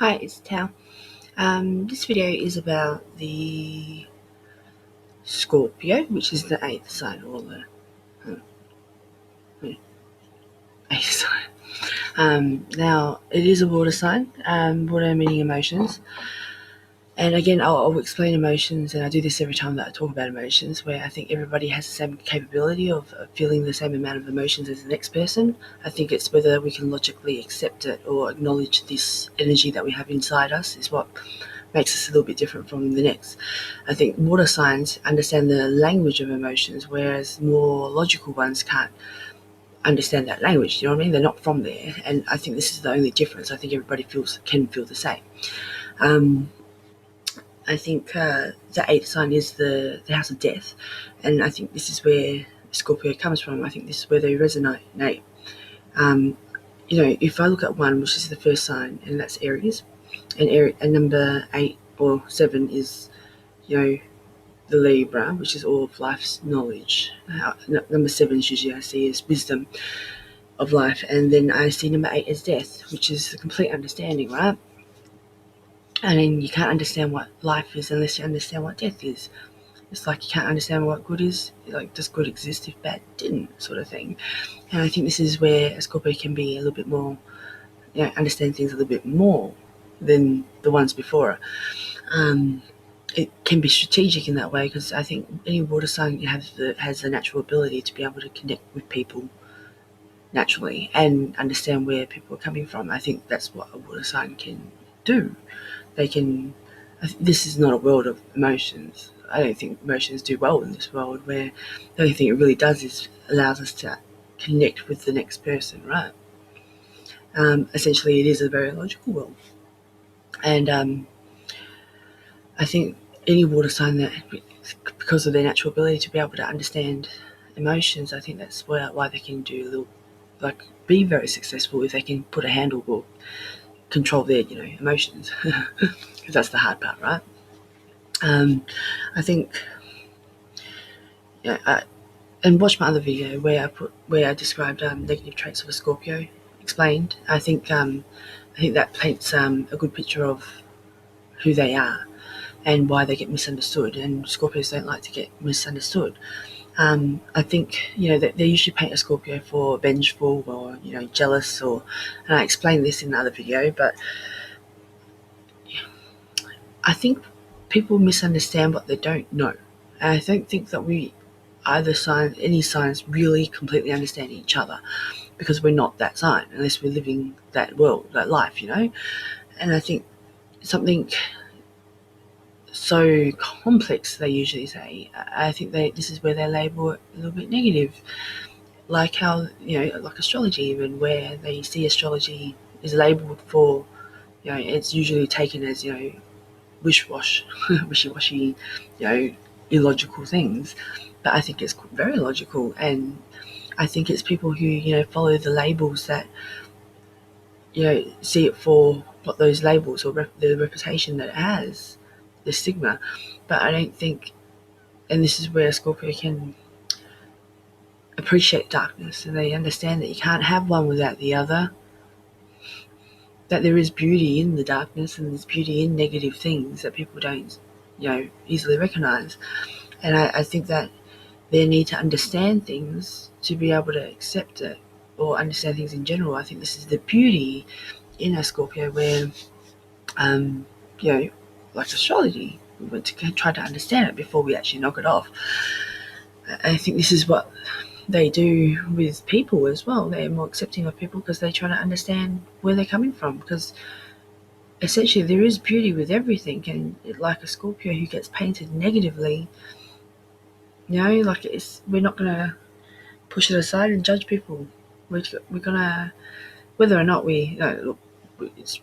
Hi, it's Tao. This video is about the Scorpio, which is the eighth sign, or the eighth sign. Now, it is a water sign, water meaning emotions. And again, I'll explain emotions, and I do this every time that I talk about emotions, where I think everybody has the same capability of feeling the same amount of emotions as the next person. I think it's whether we can logically accept it or acknowledge this energy that we have inside us is what makes us a little bit different from the next. I think water signs understand the language of emotions, whereas more logical ones can't understand that language. You know what I mean? They're not from there, and I think this is the only difference. I think everybody can feel the same. Um, I think the eighth sign is the house of death, and I think this is where Scorpio comes from. I think this is where they resonate. Um, if I look at one, which is the first sign, and that's Aries, and number 8 or 7 is, the Libra, which is all of life's knowledge. Number 7 is usually I see as wisdom of life, and then I see number 8 as death, which is the complete understanding, right? And then you can't understand what life is unless you understand what death is. It's like you can't understand what good is. Like, does good exist if bad didn't, sort of thing. And I think this is where a Scorpio can be a little bit more, understand things a little bit more than the ones before. It can be strategic in that way, because I think any water sign has the natural ability to be able to connect with people naturally and understand where people are coming from. I think that's what a water sign can do. They can. This is not a world of emotions. I don't think emotions do well in this world, where the only thing it really does is allows us to connect with the next person, right? Essentially, it is a very logical world, and I think any water sign that, because of their natural ability to be able to understand emotions, I think that's why they can be very successful if they can put a handle or control their emotions, because that's the hard part, right? I think, and watch my other video where I described negative traits of a Scorpio explained. I think that paints a good picture of who they are and why they get misunderstood. And Scorpios don't like to get misunderstood. I think that they usually paint a Scorpio for vengeful or jealous, and I explained this in another video. But I think people misunderstand what they don't know, and I don't think that any signs really completely understand each other, because we're not that sign unless we're living that world, that life, And I think something so complex, they usually say. I think this is where they label it a little bit negative. Like how, like astrology, even, where they see astrology is labelled for, it's usually taken as, wishy-washy, illogical things. But I think it's very logical, and I think it's people who, follow the labels that, see it for what those labels or the reputation that it has, the stigma. But I don't think, and this is where Scorpio can appreciate darkness, and they understand that you can't have one without the other, that there is beauty in the darkness and there's beauty in negative things that people don't, easily recognize. And I think that they need to understand things to be able to accept it, or understand things in general. I think this is the beauty in a Scorpio, where, um, like astrology, we want to try to understand it before we actually knock it off. I think this is what they do with people as well. They're more accepting of people because they try to understand where they're coming from, because essentially there is beauty with everything. And like a Scorpio who gets painted negatively, we're not going to push it aside and judge people. We're going to, whether or not look, it's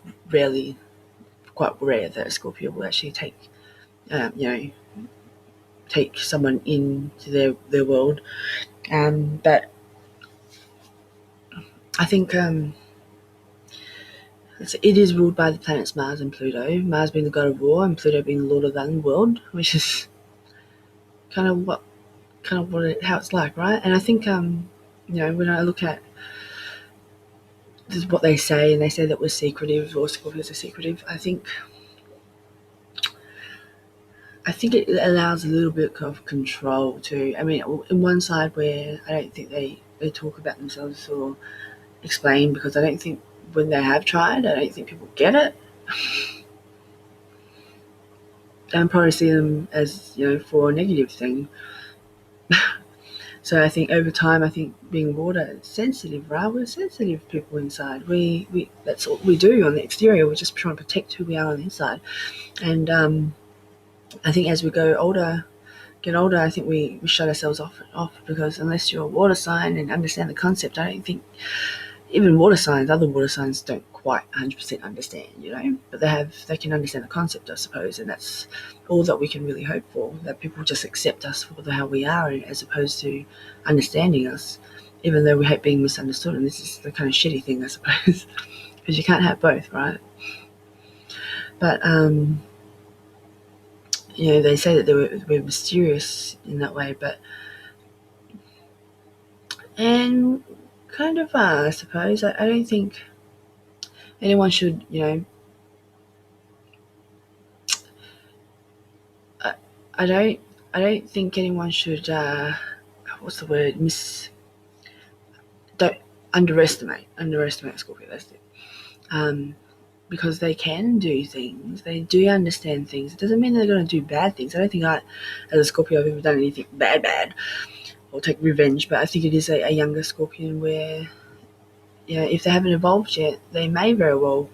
quite rare that a Scorpio will actually um, you know, take someone into their world. But I think it is ruled by the planets Mars and Pluto. Mars being the god of war and Pluto being the lord of the underworld, which is kind of how it's like, right? And I think when I look at this is what they say, and they say that we're secretive, or Scorpios are secretive. I think it allows a little bit of control too. I mean, in one side where I don't think they talk about themselves or explain, because I don't think when they have tried, I don't think people get it. And probably see them as, for a negative thing. So I think over time, I think being water sensitive, right? We're sensitive people inside. We that's what we do on the exterior. We're just trying to protect who we are on the inside. And I think as we get older, I think we shut ourselves off, because unless you're a water sign and understand the concept, I don't think even other water signs don't quite 100% understand, but they can understand the concept, I suppose, and that's all that we can really hope for, that people just accept us for how we are, as opposed to understanding us, even though we hate being misunderstood. And this is the kind of shitty thing, I suppose, because you can't have both, right? But they say that we're mysterious in that way, and kind of I suppose. I don't think anyone should, I don't think anyone should what's the word, don't underestimate Scorpio. That's it. Because they can do things, they do understand things. It doesn't mean they're going to do bad things. I don't think I, as a Scorpio, have ever done anything bad or take revenge. But I think it is a younger Scorpion where, if they haven't evolved yet, they may very well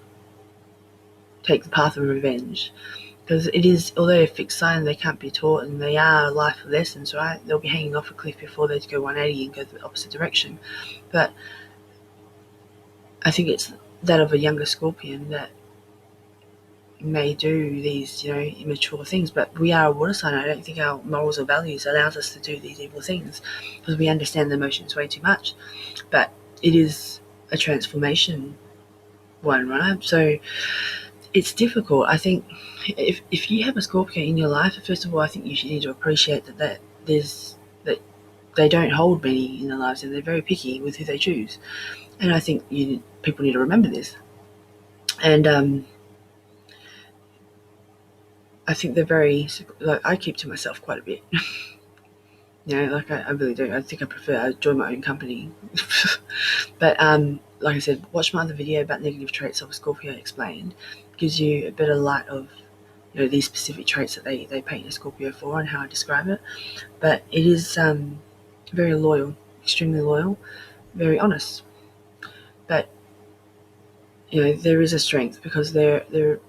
take the path of revenge. Because it is, although a fixed sign, they can't be taught, and they are life lessons, right? They'll be hanging off a cliff before they go 180 and go the opposite direction. But I think it's that of a younger Scorpion that may do these, immature things. But we are a water sign. I don't think our morals or values allows us to do these evil things, because we understand the emotions way too much. But it is a transformation one, right? So it's difficult. I think if you have a Scorpio in your life, first of all, I think you should need to appreciate that they don't hold many in their lives, and they're very picky with who they choose. And I think people need to remember this. And I think they're very, I keep to myself quite a bit. I really do. I think I join my own company. But like I said, watch my other video about negative traits of a Scorpio explained. Gives you a better light of these specific traits that they paint a Scorpio for, and how I describe it. But it is very loyal, extremely loyal, very honest. But there is a strength, because they're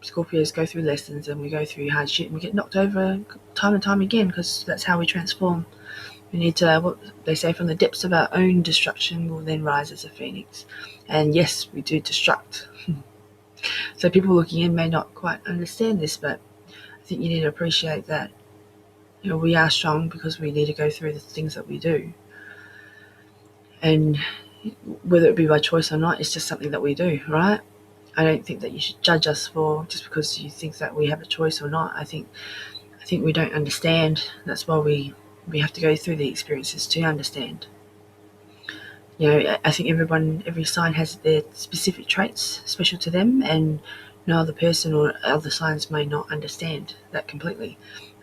Scorpios go through lessons, and we go through hard shit, and we get knocked over time and time again, because that's how we transform. We need to, what they say, from the depths of our own destruction will then rise as a phoenix. And yes, we do destruct. So people looking in may not quite understand this, but I think you need to appreciate that we are strong because we need to go through the things that we do. And whether it be by choice or not, it's just something that we do, right? I don't think that you should judge us for just because you think that we have a choice or not. I think we don't understand. That's why we have to go through the experiences to understand. I think every sign has their specific traits special to them, and no other person or other signs may not understand that completely.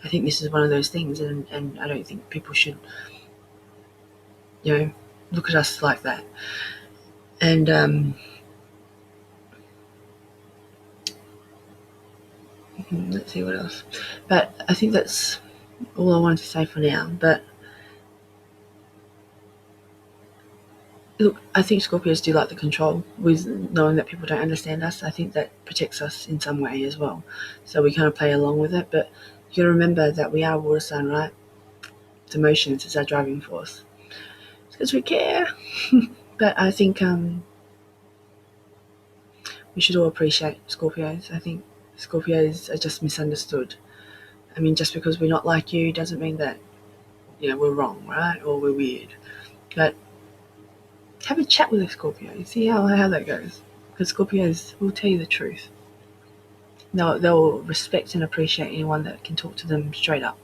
I think this is one of those things, and I don't think people should, look at us like that. And let's see what else. But I think that's all I wanted to say for now. But look, I think Scorpios do like the control, with knowing that people don't understand us. I think that protects us in some way as well. So we kind of play along with it. But you got to remember that we are a water sign, right? It's emotions is our driving force. It's because we care. But I think we should all appreciate Scorpios. I think Scorpios are just misunderstood. I mean, just because we're not like you doesn't mean that we're wrong, right? Or we're weird. But have a chat with a Scorpio. See how that goes. Because Scorpios will tell you the truth. They'll respect and appreciate anyone that can talk to them straight up.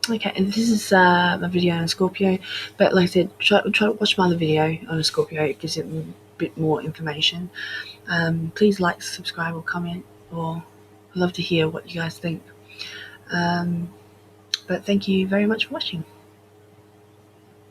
Okay, and this is my video on a Scorpio. But like I said, try to watch my other video on a Scorpio. It gives it a bit more information. Please like, subscribe, or comment, or I'd love to hear what you guys think. But thank you very much for watching.